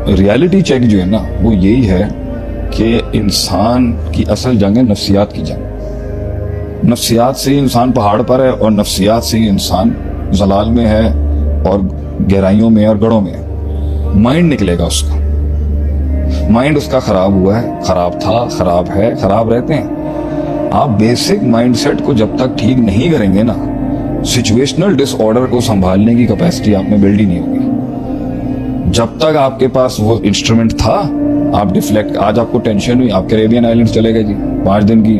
Reality check जो है ना वो यही है कि इंसान की असल जंग है नफ्सियात की जंग। नफ्सियात से ही इंसान पहाड़ पर है और नफ्सियात से ही इंसान जलाल में है और गहराइयों में और गढ़ों में है। माइंड निकलेगा उसका, माइंड उसका खराब हुआ है, खराब था, खराब है, खराब रहते हैं। आप बेसिक माइंडसेट को जब तक ठीक नहीं करेंगे ना, सिचुएशनल डिसऑर्डर को संभालने की कैपेसिटी आप में बिल्ड ही नहीं होगी। जब तक आपके पास वो इंस्ट्रूमेंट था, आप डिफ्लेक्ट, आज आपको टेंशन हुई, आप कैरेबियन आइलैंड्स चले गए जी 5 दिन की,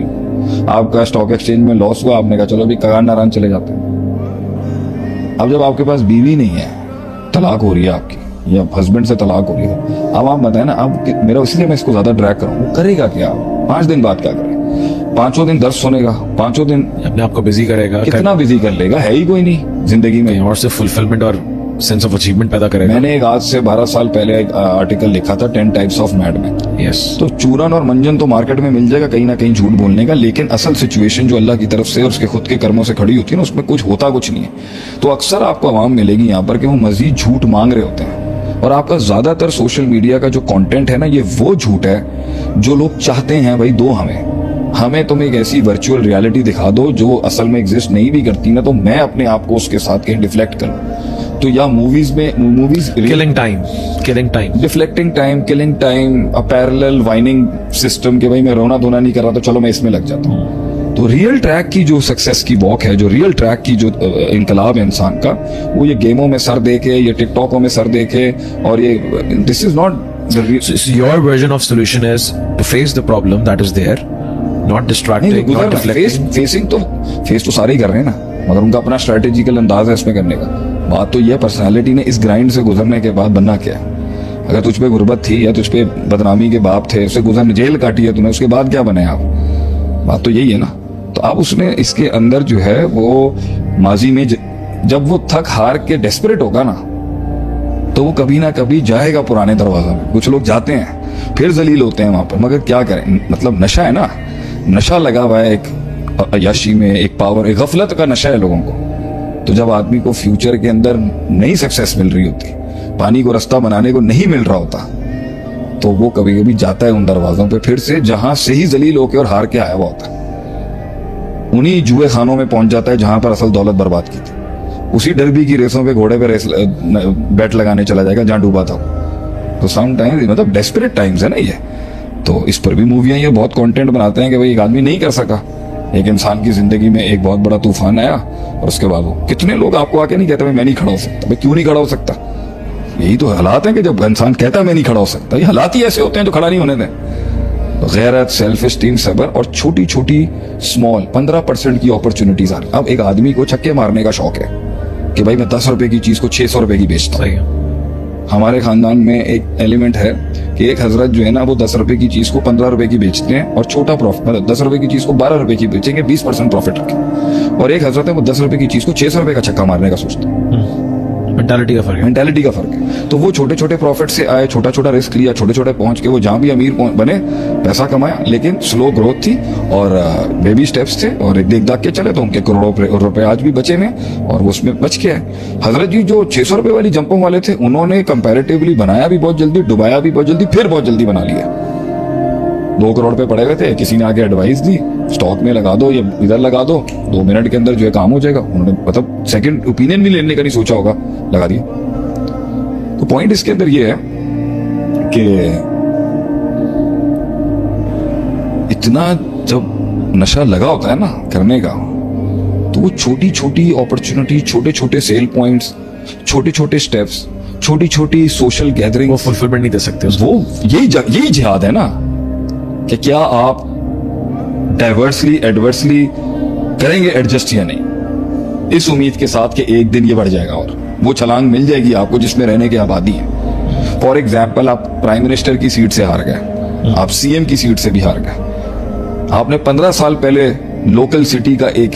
आपका स्टॉक एक्सचेंज में लॉस हुआ, आपने कहा चलो भी कगार नारायण चले जाते हैं। अब जब आपके पास बीवी नहीं है, तलाक हो रही है आपकी या हस्बैंड से तलाक हो रही है, अब आप बताए ना, अब मेरा इसलिए मैं इसको ज्यादा ड्रैग करूँ, वो करेगा क्या? 5 दिन बाद क्या करे? 5 दिन दर्द सुनेगा, 5 दिन अपने आप को बिजी करेगा। कितना बिजी कर लेगा? है ही कोई नहीं जिंदगी में, और से फुलफिलमेंट और सेंस ऑफ अचीवमेंट पैदा करेगा। मैंने एक आज से 12 साल पहले एक आर्टिकल लिखा था 10 टाइप्स ऑफ मैडमैन। यस, तो चूरन और मंजन तो मार्केट में मिल जाएगा कहीं ना कहीं झूठ बोलने का, लेकिन असल सिचुएशन जो अल्लाह की तरफ से और उसके खुद के कर्मों से खड़ी होती है ना, उसमें कुछ होता कुछ नहीं है। तो अक्सर आपको आवाम मिलेगी यहाँ पर कि वो मजीद झूठ मांग रहे होते हैं, और आपका ज्यादातर सोशल मीडिया का जो कंटेंट है ना, ये वो झूठ है जो लोग चाहते हैं भाई दो हमें तुम एक ऐसी वर्चुअल रियलिटी दिखा दो जो असल में एग्जिस्ट नहीं भी करती ना, तो मैं अपने आप को उसके साथ कहीं डिफ्लेक्ट करूं। तो या movies killing time, deflecting time, killing time, a parallel whining system, कि भाई मैं रोना धोना नहीं कर रहा तो चलो मैं इसमें लग जाता हूँ। तो रियल ट्रैक की जो सक्सेस की वॉक है, जो रियल ट्रैक की जो इनकलाब है इंसान का, वो ये गेमों में सर देके, ये टिकटॉकों में सर देके, और ये this is not your version of solution is to face the problem that is there, not distracting, not deflecting. Face तो सारे ही कर रहे हैं ना, मगर उनका अपना स्ट्रेटेजिकल अंदाज है इसमें करने का। बात तो ये पर्सनालिटी ने इस ग्राइंड से गुजरने के बाद बनना क्या है? अगर तुझ पे गुर्बत थी या तुझ पे बदनामी के बाप थे, उससे गुजरने, जेल काटी है तूने, उसके बाद क्या बने आप? बात तो यही है ना। तो अब उसने इसके अंदर जो है वो माजी में जब वो थक हार के डेस्परेट होगा ना, तो वो कभी ना कभी जाएगा पुराने दरवाजा में। कुछ लोग जाते हैं फिर जलील होते हैं वहां पर, मगर क्या करें, मतलब नशा है ना, नशा लगा हुआ है एक अय्याशी में, एक पावर, एक गफलत का नशा है लोगों को। तो जब आदमी को फ्यूचर के अंदर नई सक्सेस मिल रही होती, पानी को रास्ता बनाने को नहीं मिल रहा होता, तो वो कभी कभी जाता है उन दरवाजों पे फिर से जहां से ही जलील होके और हार के आया हुआ होता है। उन्हीं जुए खानों में पहुंच जाता है जहां पर असल दौलत बर्बाद की थी। उसी डरबी की रेसों पे घोड़े पे रेस बैट लगाने चला जाएगा जहां डूबा था। तो सम टाइम्स, मतलब डेस्परेट टाइम्स है ना ये। तो इस पर भी मूवियां ये बहुत कंटेंट बनाते हैं कि भाई एक आदमी नहीं कर सका, एक इंसान की जिंदगी में एक बहुत बड़ा तूफान आया और उसके बाद वो, कितने लोग आपको आके नहीं कहते भाई मैं नहीं खड़ा हो सकता? भाई क्यों नहीं खड़ा हो सकता? यही तो हालात है कि जब इंसान कहता है मैं नहीं खड़ा हो सकता, ये हालात ही ऐसे होते हैं जो खड़ा नहीं होने दें। तो गैरत, सेल्फ एस्टीम, सब्र और छोटी छोटी स्मॉल 15% की अपॉर्चुनिटीज आ रही। अब एक आदमी को छक्के मारने का शौक है कि भाई मैं 10 रुपए की चीज को 600 रुपए की बेचता हूँ। हमारे खानदान में एक एलिमेंट है कि एक हजरत जो है ना, वो 10 रुपए की चीज को 15 रुपए की बेचते हैं और छोटा प्रॉफिट, मतलब 10 रुपए की चीज को 12 रुपए की बेचेंगे, 20% प्रॉफिट रखें। और एक हजरत है वो 10 रुपए की चीज को 600 रुपए का छक्का मारने का सोचते हैं। मेंटालिटी का फर्क है। तो वो छोटे छोटे प्रॉफिट से आए, छोटा छोटा रिस्क लिया, छोटे छोटे पहुंच के वो जहां भी अमीर बने, पैसा कमाया, लेकिन स्लो ग्रोथ थी और बेबी स्टेप्स थे और देख दाख के चले, तो उनके करोड़ों रुपए आज भी बचे में और वो उसमें बच के आए। हजरत जी जो 600 रुपए वाली जंपों वाले थे, उन्होंने कंपैरेटिवली बनाया भी बहुत जल्दी, डुबाया भी बहुत जल्दी, फिर बहुत जल्दी बना लिया। 2 करोड़ पे पड़े हुए थे, किसी ने आगे एडवाइस दी स्टॉक में लगा दो, ये इधर लगा दो, 2 मिनट के अंदर जो है काम हो जाएगा। उन्होंने मतलब सेकंड ओपिनियन भी लेने का नहीं सोचा होगा, लगा दिया। तो पॉइंट इसके अंदर ये है कि इतना जब नशा लगा होता है ना करने का, तो वो छोटी छोटी अपॉर्चुनिटी, छोटे छोटे सेल पॉइंट्स, छोटे छोटे स्टेप्स, छोटी छोटी सोशल गैदरिंग, वो फुलफिलमेंट नहीं दे सकते। वो यही जिहाद है ना कि क्या आप डाइवर्सली एडवर्सली करेंगे एडजस्ट या नहीं, इस उम्मीद के साथ कि एक दिन ये बढ़ जाएगा और वो छलांग मिल जाएगी आपको जिसमें रहने की आबादी है। फॉर एग्जाम्पल, आप प्राइम मिनिस्टर की सीट से हार गए, आप सीएम की सीट से भी हार गए, आपने 15 साल पहले लोकल सिटी का एक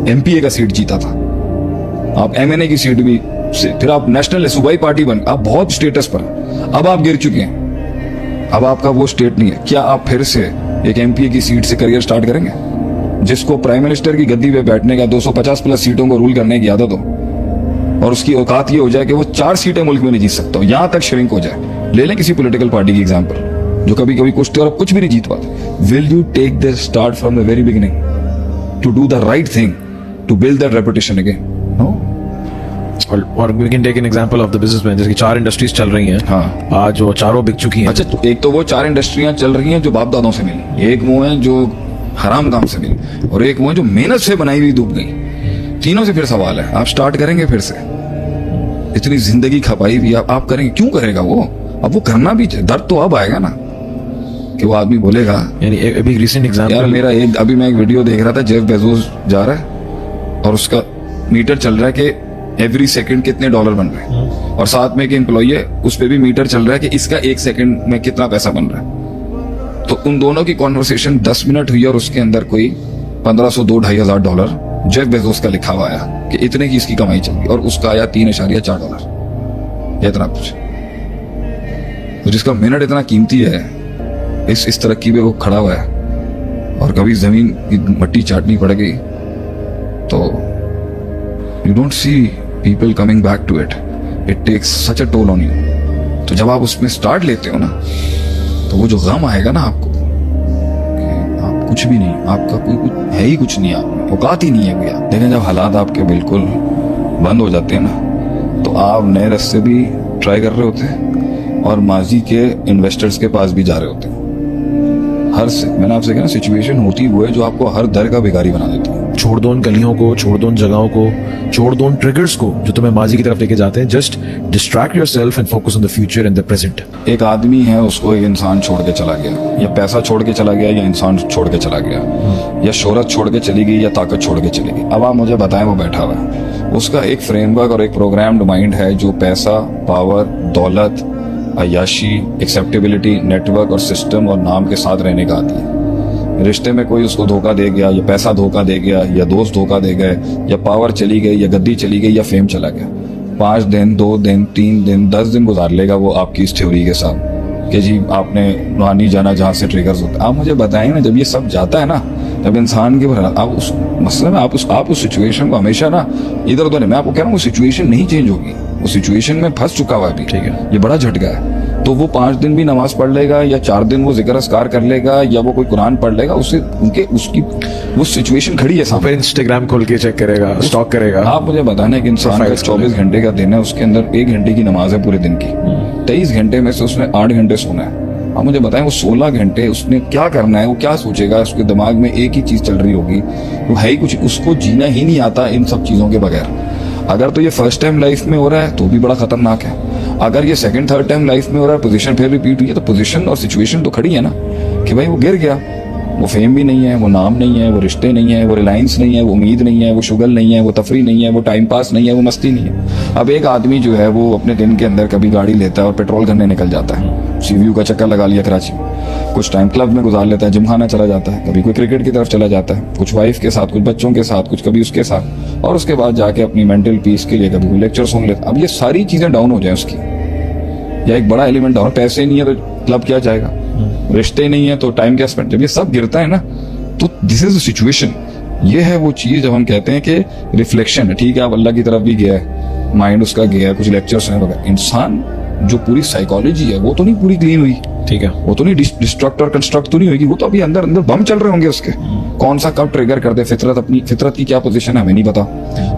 एमपीए का सीट जीता था, आप एमएनए की सीट भी से, फिर आप नेशनल सूबाई पार्टी बन, आप बहुत स्टेटस पर, अब आप गिर चुके हैं, अब आपका वो स्टेट नहीं है। क्या आप फिर से एक एमपीए की सीट से करियर स्टार्ट करेंगे? जिसको प्राइम मिनिस्टर की गद्दी पे बैठने का 250 प्लस सीटों को रूल करने की आदत हो और उसकी औकात ये हो जाए कि वो 4 सीटें मुल्क में नहीं जीत सकता, यहां तक श्रिंक हो जाए, ले लें किसी पॉलिटिकल पार्टी की एग्जांपल जो कभी कभी कुछ भी नहीं जीत पाते. Will you take the start from the very beginning to do the right thing to build that reputation again? No. और we can take an example of the businessman, जैसे कि 4 इंडस्ट्रीज चल रही हैं. हाँ. आज वो चारों बिक चुकी हैं. अच्छा, तो एक तो वो 4 इंडस्ट्रियां चल रही हैं जो बाप दादों से मिली, एक वो है जो हराम काम से मिली, और एक वो है जो मेहनत से बनाई हुई डूब गई. तीनों से फिर सवाल है, आप स्टार्ट करेंगे फिर से? इतनी जिंदगी खपाई भी आप करेंगे? क्यों करेगा वो? अब वो करना भी, दर्द तो अब आएगा ना कि वो आदमी बोलेगा. यानी अभी रिसेंट एग्जांपल, यार मेरा अभी मैं एक वीडियो देख रहा था, जेफ बेजोस जा रहा है और उसका मीटर चल रहा है कि एवरी सेकंड कितने डॉलर बन रहे हैं, और साथ में एक एम्प्लॉई है उस पे भी मीटर चल रहा है कि इसका 1 सेकंड में कितना पैसा बन रहा है. तो उन दोनों की कॉन्वर्सेशन 10 मिनट हुई और उसके अंदर कोई 1500 2-2.5 हजार डॉलर जेफ बेजोस का लिखा हुआ आया कि इतने की इसकी कमाई चल गई, और उसका आया $3.4. इतना कुछ. तो जिसका मिनट इतना कीमती है, इस तरक्की पे वो खड़ा हुआ है, और कभी जमीन की मट्टी चाटनी पड़ गई तो you don't see people coming back to it. It takes such a toll on you. तो जब आप उसमें स्टार्ट लेते हो ना, तो वो जो गम आएगा ना आपको कि आप कुछ भी नहीं, आपका कोई कुछ है ही कुछ नहीं, आप औकात ही नहीं है कोई. आप लेकिन जब हालात आपके बिल्कुल बंद हो जाते हैं ना, तो आप नए रास्ते भी ट्राई कर रहे होते हैं और माजी के इन्वेस्टर्स के पास भी जा रहे होते हैं. मैंने आपसे कहा ना, सिचुएशन होती वो है जो आपको हर दर का भिखारी बना देती है. छोड़ दो उन गलियों को, छोड़ दो उन जगहों को, छोड़ दो उन ट्रिगर्स को जो तुम्हें माजी की तरफ लेके जाते हैं. Just distract yourself and focus on the future and the present. एक आदमी है, उसको एक इंसान छोड़ के चला गया, या पैसा छोड़ के चला गया, या इंसान छोड़ के चला गया, या शोहरत छोड़ के चली गई, या ताकत छोड़ के चली गई. अब आप मुझे बताएं, वो बैठा हुआ है, उसका एक फ्रेमवर्क और एक प्रोग्राम्ड माइंड है जो पैसा, पावर, दौलत, अय्याशी, एक्सेप्टेबिलिटी, नेटवर्क और सिस्टम और नाम के साथ रहने का आती है. रिश्ते में कोई उसको धोखा दे गया, या पैसा धोखा दे गया, या दोस्त धोखा दे गए, या पावर चली गई, या गद्दी चली गई, या फेम चला गया, 5 दिन, 2 दिन, 3 दिन, 10 दिन गुजार लेगा वो आपकी इस थ्योरी के साथ कि जी आपने वहां नहीं जाना जहां से ट्रिगर्स होते. आप मुझे बताएं ना, जब ये सब जाता है ना, जब इंसान के आप उस मसले में आप उस सिचुएशन को हमेशा ना इधर उधर, मैं आपको कह रहा हूँ वो सिचुएशन नहीं चेंज होगी, वो सिचुएशन में फंस चुका हुआ अभी. ठीक है, ये बड़ा झटका है. तो वो 5 दिन भी नमाज पढ़ लेगा, या 4 दिन वो जिक्र अस्कार कर लेगा, या वो कोई कुरान पढ़ लेगा, उससे उसकी वो सिचुएशन खड़ी है सामने. इंस्टाग्राम खोल के चेक करेगा, स्टॉक करेगा. आप मुझे बताना कि इंसान का 24 घंटे का दिन है, उसके अंदर 1 घंटे की नमाज है पूरे दिन की. 23 घंटे में से उसने 8 घंटे सोना है. आप मुझे बताएं, वो 16 घंटे उसने क्या करना है, वो क्या सोचेगा? उसके दिमाग में एक ही चीज चल रही होगी, वो है ही कुछ, उसको जीना ही नहीं आता इन सब चीजों के बगैर. अगर तो ये फर्स्ट टाइम लाइफ में हो रहा है तो भी बड़ा खतरनाक है. अगर ये सेकंड थर्ड टाइम लाइफ में हो रहा है, पोजीशन फिर रिपीट हुई है, तो पोजीशन और सिचुएशन तो खड़ी है ना कि भाई वो गिर गया, वो फेम भी नहीं है, वो नाम नहीं है, वो रिश्ते नहीं है, वो रिलायंस नहीं है, वो उम्मीद नहीं है, वो शुगल नहीं है, वो तफरी नहीं है, वो टाइम पास नहीं है, वो मस्ती नहीं है. अब एक आदमी जो है वो अपने दिन के अंदर कभी गाड़ी लेता है और पेट्रोल करने निकल जाता है, सीवीयू का चक्कर लगा लिया कराची में, कुछ टाइम क्लब में गुजार लेता है, जिमखाना चला जाता है, कभी कोई क्रिकेट की तरफ चला जाता है, कुछ वाइफ के साथ, कुछ बच्चों के साथ, कुछ कभी उसके साथ, और उसके बाद जाके अपनी मेंटल पीस के लिए कभी लेक्चर सुन लेता. अब ये सारी चीजें डाउन हो जाए उसकी, या एक बड़ा एलिमेंट डाउन, पैसे नहीं है तो क्लब क्या जाएगा, रिश्ते नहीं है तो टाइम क्या स्पेंड, जब ये सब गिरता है ना, तो दिस इज द सिचुएशन. ये है वो चीज जब हम कहते हैं कि रिफ्लेक्शन है. ठीक है, अब अल्लाह की तरफ भी गया है, माइंड उसका गया है, कुछ लेक्चर्स हैं वगैरह. इंसान जो पूरी साइकोलॉजी है वो तो नहीं पूरी क्लीन हुई. ठीक है, वो तो नहीं डिस्ट्रक्ट और कंस्ट्रक्ट तो नहीं होगी, वो तो अभी अंदर अंदर बम चल रहे होंगे उसके. कौन सा कब ट्रिगर कर दे, फितरत की क्या पोजीशन है हमें नहीं पता,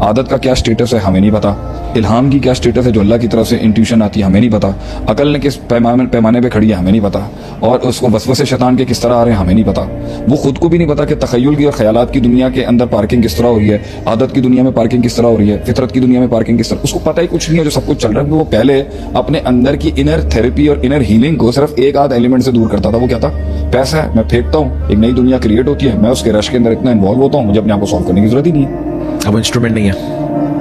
आदत का क्या स्टेटस है हमें नहीं पता, इल्हाम की क्या स्टेटस है जो अल्लाह की तरफ से इंट्यूशन आती है हमें नहीं पता, अकल ने किस पैमाने पे खड़ी है हमें नहीं पता, और उसको वसवसे शैतान के किस तरह आ रहे हैं हमें नहीं पता. वो खुद को भी नहीं पता कि तखय्युल की और ख्यालात की दुनिया के अंदर पार्किंग किस तरह हो रही है, आदत की दुनिया में पार्किंग किस तरह हो रही है, फितरत की दुनिया में पार्किंग किस तरह, उसको पता ही कुछ नहीं है जो सब कुछ चल रहा है. वो पहले अपने अंदर की इनर थेरेपी और इनर हीलिंग को सिर्फ एक आध एलिमेंट से दूर करता था. वो क्या था? पैसा है, मैं फेंकता हूँ, एक नई दुनिया क्रिएट होती है, मैं उसके रश के अंदर इतना इन्वॉल्व होता हूँ, मुझे अपने आप को सॉल्व करने की जरूरत ही नहीं है. अब इंस्ट्रूमेंट नहीं है.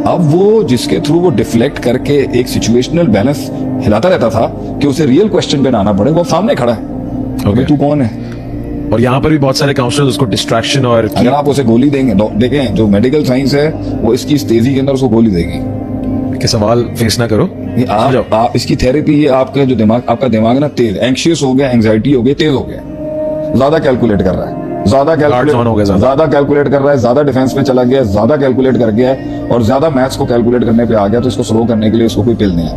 अब वो जिसके थ्रू वो डिफ्लेक्ट करके एक सिचुएशनल बैलेंस हिलाता रहता था कि उसे रियल क्वेश्चन पे ना आना पड़े, वो सामने खड़ा है. okay. तू कौन है? और यहाँ पर भी बहुत सारे काउंसलर्स उसको डिस्ट्रैक्शन, और अगर आप उसे गोली देंगे, देखें जो मेडिकल साइंस है वो इसकी इस तेजी के अंदर उसको गोली देगी कि सवाल फेस ना करो. आप इसकी थेरेपी है, आपका जो दिमाग, आपका दिमाग ना तेज, एंग्शियस हो गया, एंग्जाइटी हो गई, तेज हो गया, ज्यादा कैलकुलेट कर रहा है, ज्यादा कैलकुलेट कर रहा है, ज्यादा डिफेंस में चला गया, ज्यादा कैलकुलेट कर गया है, और ज्यादा मैथ्स को कैलकुलेट करने पे आ गया, तो इसको स्लो करने के लिए उसको कोई पिल नहीं है.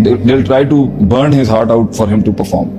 they'll try to burn his heart out for him to perform.